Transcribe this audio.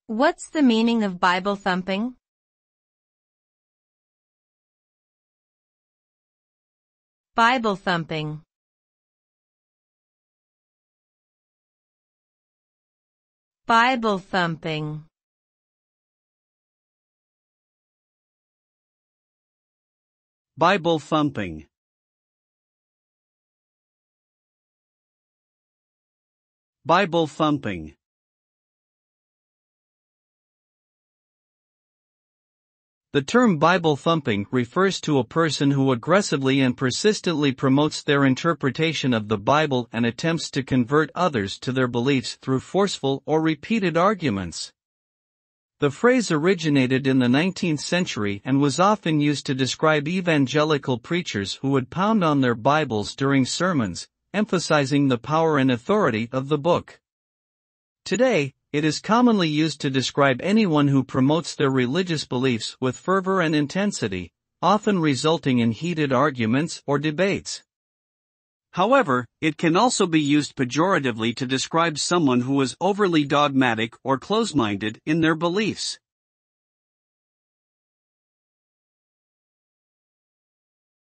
What's the meaning of Bible-thumping? Bible-thumping. Bible-thumping. Bible-thumping. Bible-thumping. The term Bible-thumping refers to a person who aggressively and persistently promotes their interpretation of the Bible and attempts to convert others to their beliefs through forceful or repeated arguments. The phrase originated in the 19th century and was often used to describe evangelical preachers who would pound on their Bibles during sermons, emphasizing the power and authority of the book. Today, it is commonly used to describe anyone who promotes their religious beliefs with fervor and intensity, often resulting in heated arguments or debates. However, it can also be used pejoratively to describe someone who is overly dogmatic or close-minded in their beliefs.